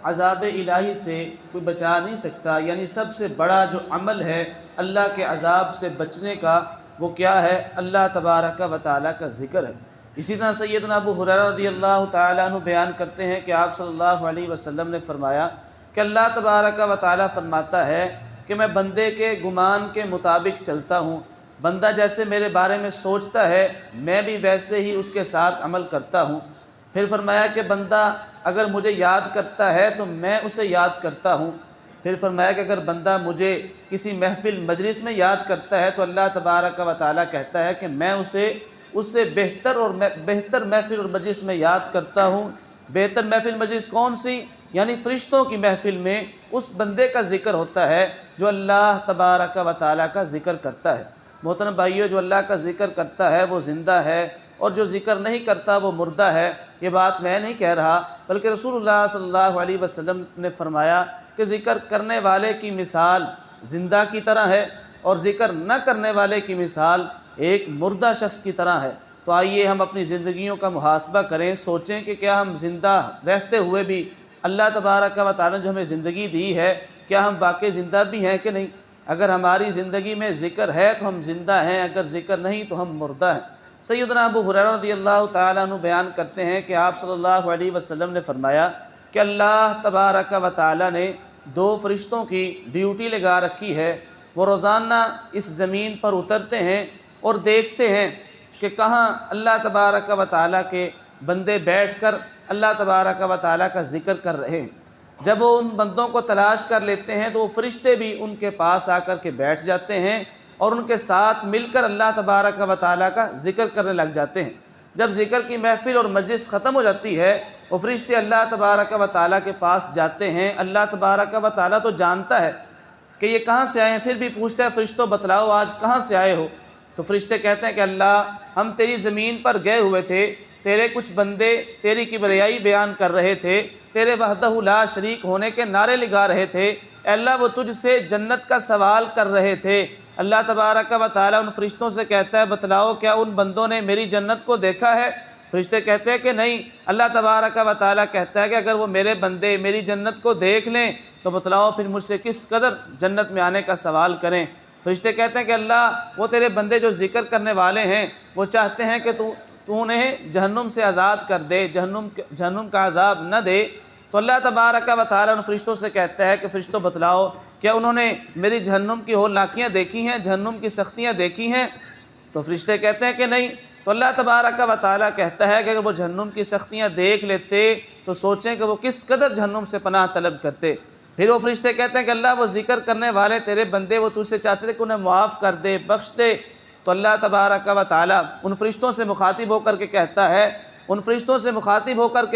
عذاب الہی سے کوئی بچا نہیں سکتا، یعنی سب سے بڑا جو عمل ہے اللہ کے عذاب سے بچنے کا وہ کیا ہے؟ اللہ تبارک و تعالیٰ کا ذکر ہے۔ اسی طرح سیدنا ابو ہریرہ رضی اللہ تعالیٰ عنہ بیان کرتے ہیں کہ آپ صلی اللہ علیہ وسلم نے فرمایا کہ اللہ تبارک و تعالیٰ فرماتا ہے کہ میں بندے کے گمان کے مطابق چلتا ہوں، بندہ جیسے میرے بارے میں سوچتا ہے میں بھی ویسے ہی اس کے ساتھ عمل کرتا ہوں۔ پھر فرمایا کہ بندہ اگر مجھے یاد کرتا ہے تو میں اسے یاد کرتا ہوں۔ پھر فرمایا کہ اگر بندہ مجھے کسی محفل مجلس میں یاد کرتا ہے تو اللہ تبارک و تعالیٰ کہتا ہے کہ میں اسے اس سے بہتر محفل اور مجلس میں یاد کرتا ہوں۔ بہتر محفل مجلس کون سی؟ یعنی فرشتوں کی محفل میں اس بندے کا ذکر ہوتا ہے جو اللہ تبارک و تعالیٰ کا ذکر کرتا ہے۔ محترم بھائیو، جو اللہ کا ذکر کرتا ہے وہ زندہ ہے، اور جو ذکر نہیں کرتا وہ مردہ ہے۔ یہ بات میں نہیں کہہ رہا بلکہ رسول اللہ صلی اللہ علیہ وسلم نے فرمایا کہ ذکر کرنے والے کی مثال زندہ کی طرح ہے، اور ذکر نہ کرنے والے کی مثال ایک مردہ شخص کی طرح ہے۔ تو آئیے ہم اپنی زندگیوں کا محاسبہ کریں، سوچیں کہ کیا ہم زندہ رہتے ہوئے بھی اللہ تبارک و تعالیٰ نے جو ہمیں زندگی دی ہے کیا ہم واقعی زندہ بھی ہیں کہ نہیں؟ اگر ہماری زندگی میں ذکر ہے تو ہم زندہ ہیں، اگر ذکر نہیں تو ہم مردہ ہیں۔ سیدنا ابو ہریرہ رضی اللہ تعالیٰ عنہ بیان کرتے ہیں کہ آپ صلی اللہ علیہ وسلم نے فرمایا کہ اللہ تبارک و تعالیٰ نے 2 فرشتوں کی ڈیوٹی لگا رکھی ہے، وہ روزانہ اس زمین پر اترتے ہیں اور دیکھتے ہیں کہ کہاں اللہ تبارک و تعالیٰ کے بندے بیٹھ کر اللہ تبارک و تعالیٰ کا ذکر کر رہے ہیں۔ جب وہ ان بندوں کو تلاش کر لیتے ہیں تو وہ فرشتے بھی ان کے پاس آ کر کے بیٹھ جاتے ہیں اور ان کے ساتھ مل کر اللہ تبارک و تعالیٰ کا ذکر کرنے لگ جاتے ہیں۔ جب ذکر کی محفل اور مجلس ختم ہو جاتی ہے وہ فرشتے اللہ تبارک و تعالیٰ کے پاس جاتے ہیں۔ اللہ تبارک و تعالیٰ تو جانتا ہے کہ یہ کہاں سے آئے ہیں، پھر بھی پوچھتا ہے فرشتوں بتلاؤ آج کہاں سے آئے ہو؟ تو فرشتے کہتے ہیں کہ اللہ ہم تیری زمین پر گئے ہوئے تھے، تیرے کچھ بندے تیری کبریائی بیان کر رہے تھے، تیرے وحدہ لا شریک ہونے کے نعرے لگا رہے تھے، اے اللہ وہ تجھ سے جنت کا سوال کر رہے تھے۔ اللہ تبارک و تعالیٰ ان فرشتوں سے کہتا ہے بتلاؤ کیا ان بندوں نے میری جنت کو دیکھا ہے؟ فرشتے کہتے ہیں کہ نہیں۔ اللہ تبارک و تعالیٰ کہتا ہے کہ اگر وہ میرے بندے میری جنت کو دیکھ لیں تو بتلاؤ پھر مجھ سے کس قدر جنت میں آنے کا سوال کریں۔ فرشتے کہتے ہیں کہ اللہ وہ تیرے بندے جو ذکر کرنے والے ہیں وہ چاہتے ہیں کہ تو انہیں جہنم سے آزاد کر دے، جہنم کا عذاب نہ دے۔ تو اللہ تبارک و تعالیٰ ان فرشتوں سے کہتا ہے کہ فرشتوں بتلاؤ کیا انہوں نے میری جہنم کی ہولناکیاں دیکھی ہیں، جہنم کی سختیاں دیکھی ہیں؟ تو فرشتے کہتے ہیں کہ نہیں۔ تو اللہ تبارک و تعالیٰ کہتا ہے کہ اگر وہ جہنم کی سختیاں دیکھ لیتے تو سوچیں کہ وہ کس قدر جہنم سے پناہ طلب کرتے۔ پھر وہ فرشتے کہتے ہیں کہ اللہ وہ ذکر کرنے والے تیرے بندے وہ تجھ سے چاہتے تھے کہ انہیں معاف کر دے، بخش دے۔ تو اللہ تبارک و تعالیٰ ان فرشتوں سے مخاطب ہو کر کے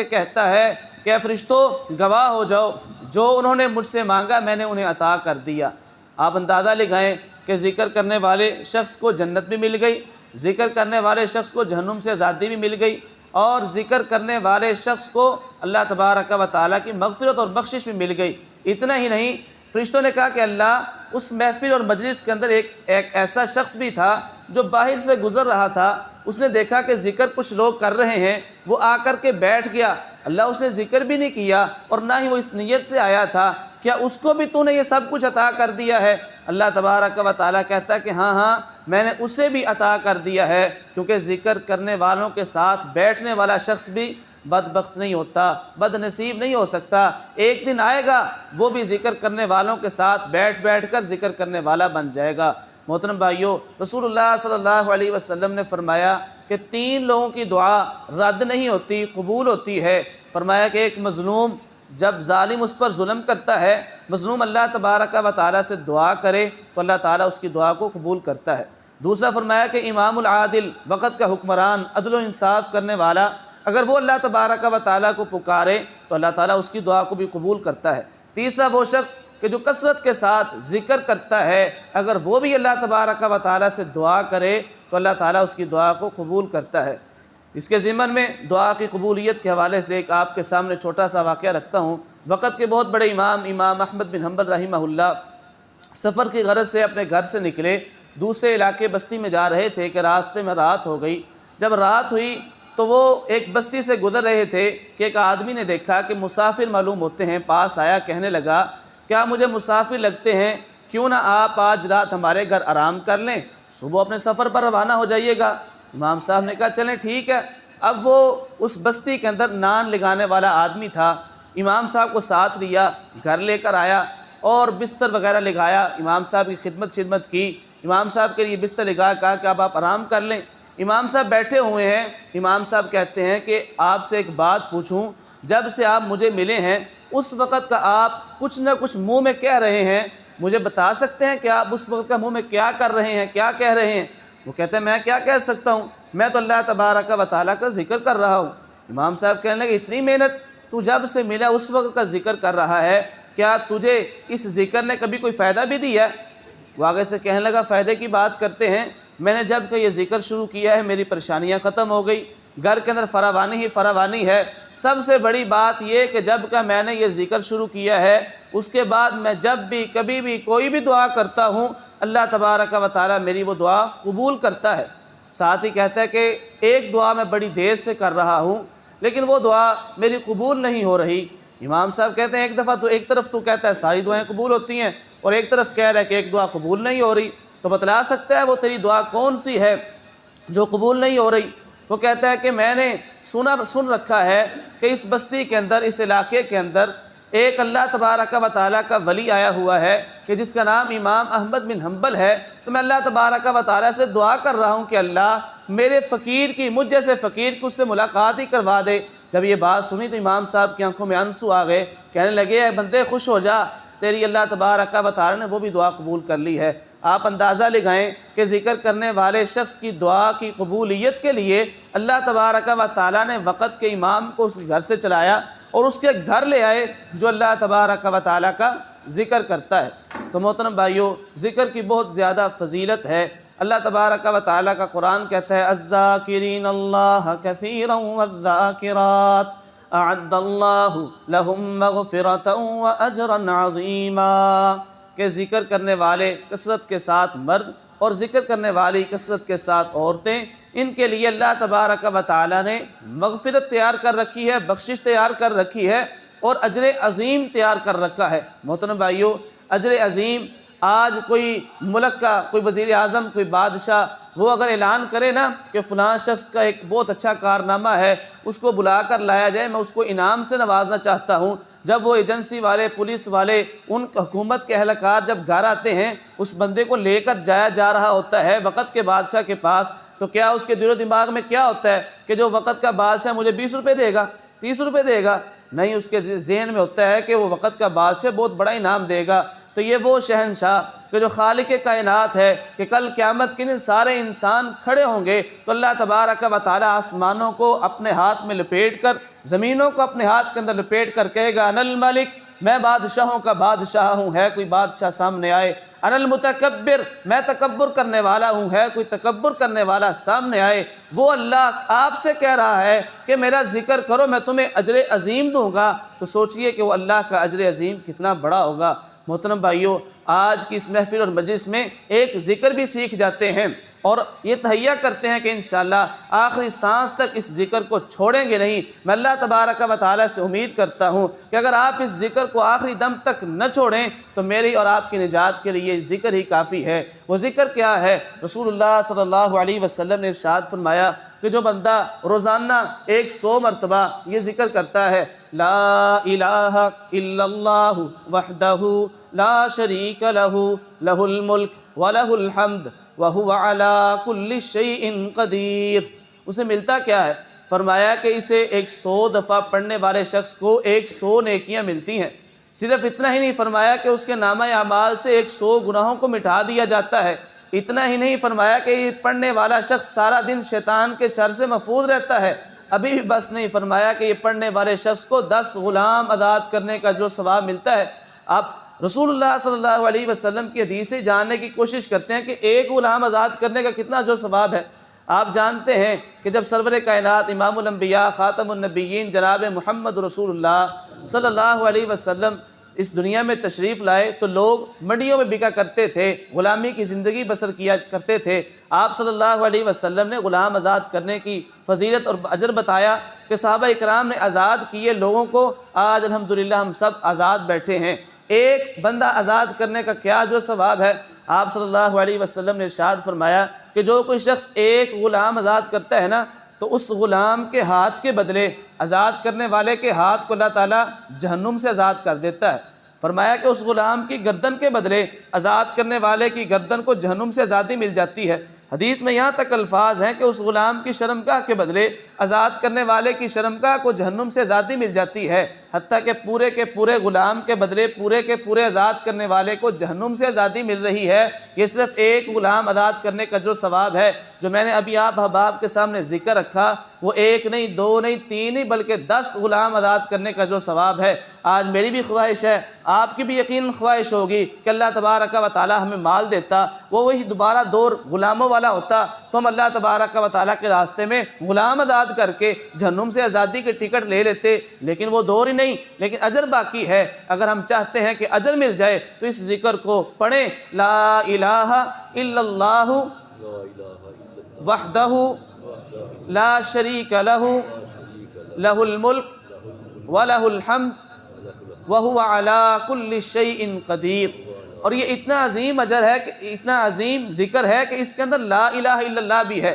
کہتا ہے کہ اے فرشتوں گواہ ہو جاؤ، جو انہوں نے مجھ سے مانگا میں نے انہیں عطا کر دیا۔ آپ اندازہ لگائیں کہ ذکر کرنے والے شخص کو جنت بھی مل گئی، ذکر کرنے والے شخص کو جہنم سے آزادی بھی مل گئی، اور ذکر کرنے والے شخص کو اللہ تبارک و تعالیٰ کی مغفرت اور بخشش بھی مل گئی۔ اتنا ہی نہیں، فرشتوں نے کہا کہ اللہ اس محفل اور مجلس کے اندر ایک ایسا شخص بھی تھا جو باہر سے گزر رہا تھا، اس نے دیکھا کہ ذکر کچھ لوگ کر رہے ہیں، وہ آ کر کے بیٹھ گیا، اللہ اسے ذکر بھی نہیں کیا اور نہ ہی وہ اس نیت سے آیا تھا، کیا اس کو بھی تو نے یہ سب کچھ عطا کر دیا ہے؟ اللہ تبارک و تعالیٰ کہتا ہے کہ ہاں میں نے اسے بھی عطا کر دیا ہے، کیونکہ ذکر کرنے والوں کے ساتھ بیٹھنے والا شخص بھی بدبخت نہیں ہوتا، بد نصیب نہیں ہو سکتا۔ ایک دن آئے گا وہ بھی ذکر کرنے والوں کے ساتھ بیٹھ کر ذکر کرنے والا بن جائے گا۔ محترم بھائیو، رسول اللہ صلی اللہ علیہ وسلم نے فرمایا کہ 3 لوگوں کی دعا رد نہیں ہوتی، قبول ہوتی ہے۔ فرمایا کہ ایک مظلوم جب ظالم اس پر ظلم کرتا ہے، مظلوم اللہ تبارک و تعالیٰ سے دعا کرے تو اللہ تعالیٰ اس کی دعا کو قبول کرتا ہے۔ دوسرا فرمایا کہ امام العادل، وقت کا حکمران، عدل و انصاف کرنے والا، اگر وہ اللہ تبارک و تعالیٰ کو پکارے تو اللہ تعالیٰ اس کی دعا کو بھی قبول کرتا ہے۔ تیسرا وہ شخص کہ جو کثرت کے ساتھ ذکر کرتا ہے، اگر وہ بھی اللہ تبارک و تعالیٰ سے دعا کرے تو اللہ تعالیٰ اس کی دعا کو قبول کرتا ہے۔ اس کے ضمن میں دعا کی قبولیت کے حوالے سے ایک آپ کے سامنے چھوٹا سا واقعہ رکھتا ہوں۔ وقت کے بہت بڑے امام احمد بن حنبل رحمہ اللہ سفر کی غرض سے اپنے گھر سے نکلے، دوسرے علاقے بستی میں جا رہے تھے کہ راستے میں رات ہو گئی۔ جب رات ہوئی تو وہ ایک بستی سے گزر رہے تھے کہ ایک آدمی نے دیکھا کہ مسافر معلوم ہوتے ہیں، پاس آیا، کہنے لگا کیا مجھے مسافر لگتے ہیں، کیوں نہ آپ آج رات ہمارے گھر آرام کر لیں، صبح اپنے سفر پر روانہ ہو جائیے گا۔ امام صاحب نے کہا چلیں ٹھیک ہے۔ اب وہ اس بستی کے اندر نان لگانے والا آدمی تھا، امام صاحب کو ساتھ لیا، گھر لے کر آیا اور بستر وغیرہ لگایا، امام صاحب کی خدمت کی، امام صاحب کے لیے بستر لگا، کہا کہ اب آپ آرام کر لیں۔ امام صاحب بیٹھے ہوئے ہیں، امام صاحب کہتے ہیں کہ آپ سے ایک بات پوچھوں، جب سے آپ مجھے ملے ہیں اس وقت کا آپ کچھ نہ کچھ منہ میں کہہ رہے ہیں، مجھے بتا سکتے ہیں کہ آپ اس وقت کا منہ میں کیا کر رہے ہیں، کیا کہہ رہے ہیں؟ وہ کہتے ہیں میں کیا کہہ سکتا ہوں، میں تو اللہ تبارک و تعالیٰ کا ذکر کر رہا ہوں۔ امام صاحب کہنے لگے اتنی محنت، تو جب سے ملا اس وقت کا ذکر کر رہا ہے، کیا تجھے اس ذکر نے کبھی کوئی فائدہ بھی دیا ہے؟ وہ آگے سے کہنے لگا فائدے کی بات کرتے ہیں، میں نے جب کہ یہ ذکر شروع کیا ہے میری پریشانیاں ختم ہو گئی، گھر کے اندر فراوانی ہی فراوانی ہے۔ سب سے بڑی بات یہ کہ جب کہ میں نے یہ ذکر شروع کیا ہے، اس کے بعد میں جب بھی کبھی بھی کوئی بھی دعا کرتا ہوں، اللہ تبارک و تعالیٰ میری وہ دعا قبول کرتا ہے۔ ساتھ ہی کہتا ہے کہ ایک دعا میں بڑی دیر سے کر رہا ہوں لیکن وہ دعا میری قبول نہیں ہو رہی۔ امام صاحب کہتے ہیں ایک طرف تو کہتا ہے ساری دعائیں قبول ہوتی ہیں اور ایک طرف کہہ رہا ہے کہ ایک دعا قبول نہیں ہو رہی، تو بتلا سکتا ہے وہ تیری دعا کون سی ہے جو قبول نہیں ہو رہی؟ وہ کہتا ہے کہ میں نے سن رکھا ہے کہ اس بستی کے اندر، اس علاقے کے اندر ایک اللہ تبارک و تعالیٰ کا ولی آیا ہوا ہے کہ جس کا نام امام احمد بن حنبل ہے، تو میں اللہ تبارک و تعالیٰ سے دعا کر رہا ہوں کہ اللہ میرے فقیر کی، مجھ جیسے فقیر کی اس سے ملاقات ہی کروا دے۔ جب یہ بات سنی تو امام صاحب کی آنکھوں میں آنسو آ گئے، کہنے لگے اے بندے خوش ہو جا، تیری اللہ تبارک و تعالیٰ نے وہ بھی دعا قبول کر لی ہے۔ آپ اندازہ لگائیں کہ ذکر کرنے والے شخص کی دعا کی قبولیت کے لیے اللہ تبارک و تعالیٰ نے وقت کے امام کو اس گھر سے چلایا اور اس کے گھر لے آئے جو اللہ تبارک و تعالیٰ کا ذکر کرتا ہے۔ تو محترم بھائیو، ذکر کی بہت زیادہ فضیلت ہے۔ اللہ تبارک و تعالیٰ کا قرآن کہتا ہے الذاکرین اللہ کثیرا والذاکرات اعد اللہ لہم مغفرۃ واجرا عظیما، کہ ذکر کرنے والے کثرت کے ساتھ مرد اور ذکر کرنے والی کثرت کے ساتھ عورتیں، ان کے لیے اللہ تبارک و تعالیٰ نے مغفرت تیار کر رکھی ہے، بخشش تیار کر رکھی ہے اور اجر عظیم تیار کر رکھا ہے۔ محترم بھائیو، اجر عظیم، آج کوئی ملک کا کوئی وزیر اعظم، کوئی بادشاہ، وہ اگر اعلان کرے نا کہ فلاں شخص کا ایک بہت اچھا کارنامہ ہے، اس کو بلا کر لایا جائے، میں اس کو انعام سے نوازنا چاہتا ہوں، جب وہ ایجنسی والے، پولیس والے، ان حکومت کے اہلکار جب گھر آتے ہیں، اس بندے کو لے کر جایا جا رہا ہوتا ہے وقت کے بادشاہ کے پاس، تو کیا اس کے دل و دماغ میں کیا ہوتا ہے کہ جو وقت کا بادشاہ مجھے 20 روپے دے گا، 30 روپے دے گا؟ نہیں، اس کے ذہن میں ہوتا ہے کہ وہ وقت کا بادشاہ بہت بڑا انعام دے گا۔ تو یہ وہ شہنشاہ کہ جو خالق کائنات ہے کہ کل قیامت کے دن سارے انسان کھڑے ہوں گے تو اللہ تبارک و تعالیٰ آسمانوں کو اپنے ہاتھ میں لپیٹ کر، زمینوں کو اپنے ہاتھ کے اندر لپیٹ کر کہے گا انا الملک، میں بادشاہوں کا بادشاہ ہوں، ہے کوئی بادشاہ سامنے آئے؟ انا المتکبر، میں تکبر کرنے والا ہوں، ہے کوئی تکبر کرنے والا سامنے آئے؟ وہ اللہ آپ سے کہہ رہا ہے کہ میرا ذکر کرو، میں تمہیں اجر عظیم دوں گا، تو سوچئے کہ وہ اللہ کا اجر عظیم کتنا بڑا ہوگا۔ محترم بھائیو، آج کی اس محفل اور مجلس میں ایک ذکر بھی سیکھ جاتے ہیں اور یہ تہیہ کرتے ہیں کہ انشاءاللہ آخری سانس تک اس ذکر کو چھوڑیں گے نہیں۔ میں اللہ تبارک و تعالیٰ سے امید کرتا ہوں کہ اگر آپ اس ذکر کو آخری دم تک نہ چھوڑیں تو میری اور آپ کی نجات کے لیے ذکر ہی کافی ہے۔ وہ ذکر کیا ہے؟ رسول اللہ صلی اللہ علیہ وسلم نے ارشاد فرمایا کہ جو بندہ روزانہ 100 مرتبہ یہ ذکر کرتا ہے لا الہ الا اللہ وحدہ لا شریک لہ لہ الملک ولہ الحمد وَهُوَ عَلَىٰ كُلِّ شَيْءٍ قَدِيرٌ، اسے ملتا کیا ہے؟ فرمایا کہ اسے 100 دفعہ پڑھنے والے شخص کو 100 نیکیاں ملتی ہیں۔ صرف اتنا ہی نہیں، فرمایا کہ اس کے نامہ اعمال سے 100 گناہوں کو مٹا دیا جاتا ہے۔ اتنا ہی نہیں، فرمایا کہ یہ پڑھنے والا شخص سارا دن شیطان کے شر سے محفوظ رہتا ہے۔ ابھی بھی بس نہیں، فرمایا کہ یہ پڑھنے والے شخص کو 10 غلام آزاد کرنے کا جو ثواب ملتا ہے۔ آپ رسول اللہ صلی اللہ علیہ وسلم کی حدیثیں جاننے کی کوشش کرتے ہیں کہ ایک غلام آزاد کرنے کا کتنا جو ثواب ہے۔ آپ جانتے ہیں کہ جب سرور کائنات امام الانبیاء خاتم النبیین جناب محمد رسول اللہ صلی اللہ علیہ وسلم اس دنیا میں تشریف لائے تو لوگ منڈیوں میں بکا کرتے تھے، غلامی کی زندگی بسر کیا کرتے تھے۔ آپ صلی اللہ علیہ وسلم نے غلام آزاد کرنے کی فضیلت اور اجر بتایا کہ صحابہ اکرام نے آزاد کیے لوگوں کو، آج الحمدللہ ہم سب آزاد بیٹھے ہیں۔ ایک بندہ آزاد کرنے کا کیا جو ثواب ہے، آپ صلی اللہ علیہ وسلم نے ارشاد فرمایا کہ جو کوئی شخص ایک غلام آزاد کرتا ہے نا، تو اس غلام کے ہاتھ کے بدلے آزاد کرنے والے کے ہاتھ کو اللہ تعالیٰ جہنم سے آزاد کر دیتا ہے۔ فرمایا کہ اس غلام کی گردن کے بدلے آزاد کرنے والے کی گردن کو جہنم سے آزادی مل جاتی ہے۔ حدیث میں یہاں تک الفاظ ہیں کہ اس غلام کی شرمگاہ کے بدلے آزاد کرنے والے کی شرمگاہ کو جہنم سے آزادی مل جاتی ہے، حتیٰ کہ پورے کے پورے غلام کے بدلے پورے کے پورے آزاد کرنے والے کو جہنم سے آزادی مل رہی ہے۔ یہ صرف ایک غلام آزاد کرنے کا جو ثواب ہے جو میں نے ابھی آپ احباب کے سامنے ذکر رکھا، وہ ایک نہیں، دو نہیں، تین نہیں، بلکہ 10 غلام آزاد کرنے کا جو ثواب ہے۔ آج میری بھی خواہش ہے، آپ کی بھی یقین خواہش ہوگی کہ اللہ تبارک و تعالی ہمیں مال دیتا، وہ وہی دوبارہ دور غلاموں والا ہوتا تو ہم اللہ تبارک و تعالی کے راستے میں غلام آزاد کر کے جہنم سے آزادی کے ٹکٹ لے لیتے، لیکن وہ دور ہی نہیں، لیکن اجر باقی ہے۔ اگر ہم چاہتے ہیں کہ اجر مل جائے تو اس ذکر کو پڑھیں، لا الہ الا اللہ وحدہ لا شریک لہ لہ الملک ولہ الحمد وہو علی کل شیء قدیر۔ اور یہ اتنا عظیم اجر ہے، کہ اتنا عظیم ذکر ہے کہ اس کے اندر لا الہ الا اللہ بھی ہے۔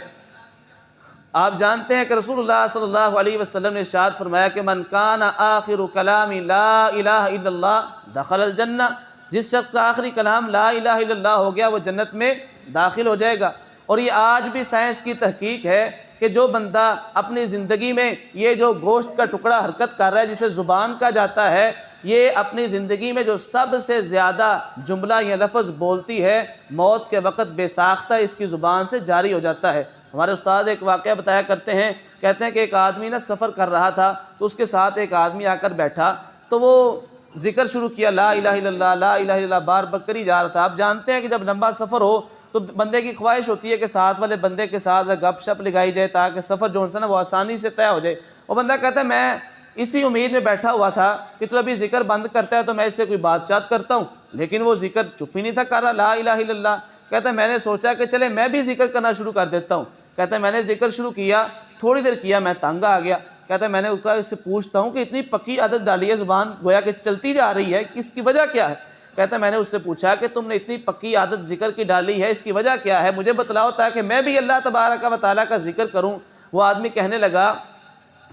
آپ جانتے ہیں کہ رسول اللہ صلی اللہ علیہ وسلم نے ارشاد فرمایا کہ من کان آخر کلام لا الہ الا اللہ دخل الجنہ، جس شخص کا آخری کلام لا الہ الا اللہ ہو گیا وہ جنت میں داخل ہو جائے گا۔ اور یہ آج بھی سائنس کی تحقیق ہے کہ جو بندہ اپنی زندگی میں یہ جو گوشت کا ٹکڑا حرکت کر رہا ہے جسے زبان کہا جاتا ہے، یہ اپنی زندگی میں جو سب سے زیادہ جملہ یا لفظ بولتی ہے، موت کے وقت بے ساختہ اس کی زبان سے جاری ہو جاتا ہے۔ ہمارے استاد ایک واقعہ بتایا کرتے ہیں، کہتے ہیں کہ ایک آدمی سفر کر رہا تھا تو اس کے ساتھ ایک آدمی آ کر بیٹھا تو وہ ذکر شروع کیا، لا الہ الا اللہ لا الہ الا اللہ، بار بار کری جا رہا تھا۔ آپ جانتے ہیں کہ جب لمبا سفر ہو تو بندے کی خواہش ہوتی ہے کہ ساتھ والے بندے کے ساتھ گپ شپ لگائی جائے تاکہ سفر جو ہے نا وہ آسانی سے طے ہو جائے۔ وہ بندہ کہتا ہے میں اسی امید میں بیٹھا ہوا تھا کہ چلو ابھی ذکر بند کرتا ہے تو میں اس سے کوئی بات چات کرتا ہوں، لیکن وہ ذکر چپ ہی نہیں تھا کر رہا، لا الہ الا اللہ۔ کہتا ہے میں نے سوچا کہ چلے میں بھی ذکر کرنا شروع کر دیتا ہوں۔ کہتا ہے میں نے ذکر شروع کیا، تھوڑی دیر کیا میں تنگ آ گیا۔ کہتا ہے میں نے اس سے پوچھتا ہوں کہ اتنی پکی عادت ڈالی ہے زبان گویا کہ چلتی جا رہی ہے، اس کی وجہ کیا ہے؟ کہتا ہے میں نے اس سے پوچھا کہ تم نے اتنی پکی عادت ذکر کی ڈالی ہے، اس کی وجہ کیا ہے؟ مجھے بتلاؤ تاکہ میں بھی اللہ تبارک و تعالیٰ کا ذکر کروں۔ وہ آدمی کہنے لگا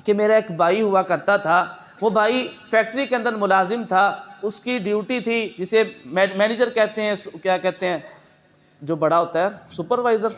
کہ میرا ایک بھائی ہوا کرتا تھا، وہ بھائی فیکٹری کے اندر ملازم تھا، اس کی ڈیوٹی تھی جسے مینیجر کہتے ہیں، کیا کہتے ہیں جو بڑا ہوتا ہے سپروائزر،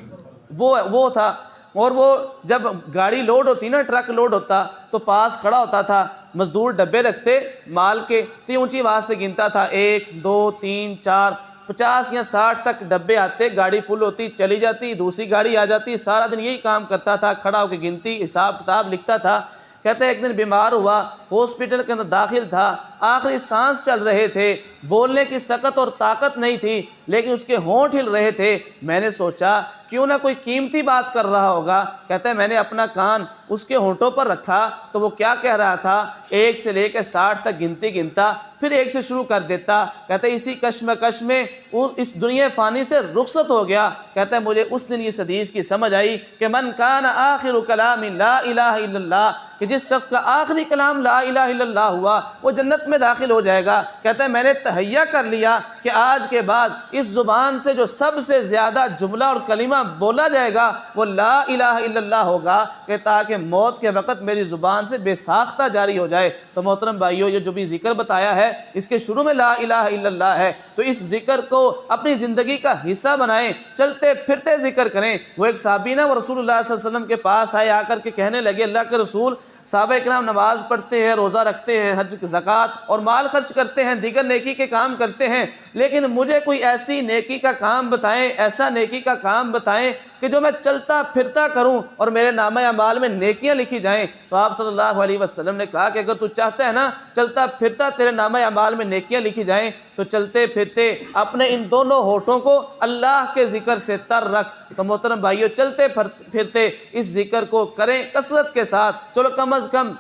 وہ تھا۔ اور وہ جب گاڑی لوڈ ہوتی نا، ٹرک لوڈ ہوتا تو پاس کھڑا ہوتا تھا، مزدور ڈبے رکھتے مال کے تو اونچی آواز سے گنتا تھا، 1 2 3 4 50 یا 60 تک ڈبے آتے، گاڑی فل ہوتی چلی جاتی، دوسری گاڑی آ جاتی، سارا دن یہی کام کرتا تھا، کھڑا ہو کے گنتی حساب کتاب لکھتا تھا۔ کہتے ہیں ایک دن بیمار ہوا، ہاسپٹل کے اندر داخل تھا، آخری سانس چل رہے تھے، بولنے کی سکت اور طاقت نہیں تھی لیکن اس کے ہونٹ ہل رہے تھے۔ میں نے سوچا کیوں نہ کوئی قیمتی بات کر رہا ہوگا۔ کہتا ہے میں نے اپنا کان اس کے ہونٹوں پر رکھا تو وہ کیا کہہ رہا تھا، 1 سے لے کے 60 تک گنتا، پھر 1 سے شروع کر دیتا۔ کہتا ہے اسی کشمکش میں اس دنیا فانی سے رخصت ہو گیا۔ کہتا ہے مجھے اس دن اس حدیث کی سمجھ آئی کہ من کان آخر کلام لا الہ الا اللہ، کہ جس شخص کا آخری کلام لا الہ الا اللہ ہوا وہ جنت میں داخل ہو جائے گا۔ کہتا ہے میں نے تہیہ کر لیا کہ آج کے بعد اس زبان سے جو سب سے زیادہ جملہ اور کلمہ بولا جائے گا وہ لا الہ الا اللہ ہوگا، کہ تاکہ موت کے وقت میری زبان سے بے ساختہ جاری ہو جائے۔ تو محترم بھائیو، یہ جو بھی ذکر بتایا ہے اس کے شروع میں لا الہ الا اللہ ہے، تو اس ذکر کو اپنی زندگی کا حصہ بنائیں، چلتے پھرتے ذکر کریں۔ وہ ایک صحابی نا وہ رسول اللہ صلی اللہ علیہ وسلم کے پاس آئے، آ کر کے کہنے لگے اللہ کے رسول، صحابہ اکرام نماز پڑھتے ہیں، روزہ رکھتے ہیں، حج زکوٰۃ اور مال خرچ کرتے ہیں، دیگر نیکی کے کام کرتے ہیں، لیکن مجھے کوئی ایسی نیکی کا کام بتائیں، ایسا نیکی کا کام بتائیں کہ جو میں چلتا پھرتا کروں اور میرے نامہ اعمال میں نیکیاں لکھی جائیں۔ تو آپ صلی اللہ علیہ وسلم نے کہا کہ اگر تو چاہتا ہے نا چلتا پھرتا تیرے نامہ اعمال میں نیکیاں لکھی جائیں تو چلتے پھرتے اپنے ان دونوں ہونٹوں کو اللہ کے ذکر سے تر رکھ۔ تو محترم بھائیو، چلتے پھرتے اس ذکر کو کریں کثرت کے ساتھ، چلو کم از کم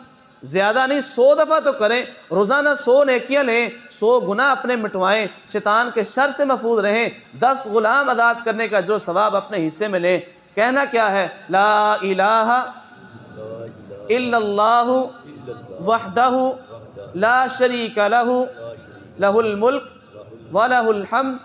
زیادہ نہیں 100 دفعہ تو کریں، روزانہ 100 نیکیاں لیں، 100 گناہ اپنے مٹوائیں، شیطان کے شر سے محفوظ رہیں، 10 غلام آزاد کرنے کا جو ثواب اپنے حصے میں لیں۔ کہنا کیا ہے؟ لا الہ الا اللہ وحدہ لا شریک لہ لہ الملک وَلَهُ الْحَمْدُ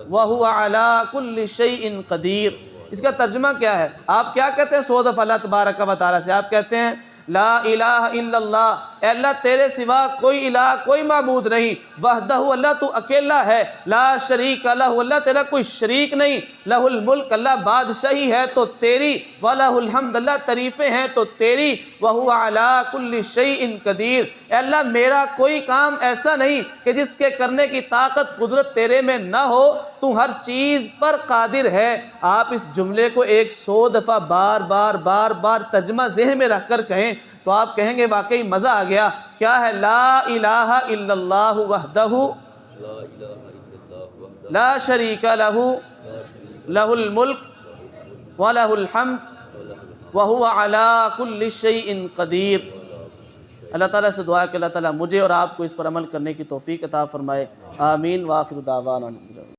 وَهُوَ عَلَىٰ كُلِّ شَيْءٍ قدیر۔ اس کا ترجمہ کیا ہے؟ آپ کیا کہتے ہیں 100 دفعہ اللہ تبارک و تعالیٰ سے؟ آپ کہتے ہیں لا الہ الا اللہ، اے اللہ تیرے سوا کوئی الہ کوئی معبود نہیں، وحدہ اللہ تو اکیلا ہے، لا شریک لہ اللہ تیرا کوئی شریک نہیں، لہ الملک اللہ بادشاہی ہے تو تیری، وَلَهُ الْحَمْدُ اللہ تعریفیں ہیں تو تیری، وَهُوَ عَلَىٰ كُلِّ شَيْءٍ قدیر، اے اللہ میرا کوئی کام ایسا نہیں کہ جس کے کرنے کی طاقت قدرت تیرے میں نہ ہو، تو ہر چیز پر قادر ہے۔ آپ اس جملے کو 100 دفعہ بار بار بار بار ترجمہ ذہن میں رکھ کر کہیں تو آپ کہیں گے واقعی مزہ آ گیا۔ کیا ہے؟ لا الہ الا اللہ وحدہ لا شریک لہ لہ الملک وَلَهُ الْحَمْدُ وَهُوَ عَلَىٰ كُلِّ شَيْءٍ قدیر۔ اللہ تعالیٰ سے دعا ہے کہ اللہ تعالیٰ مجھے اور آپ کو اس پر عمل کرنے کی توفیق عطا فرمائے۔ آمین۔ وآخر دعوانا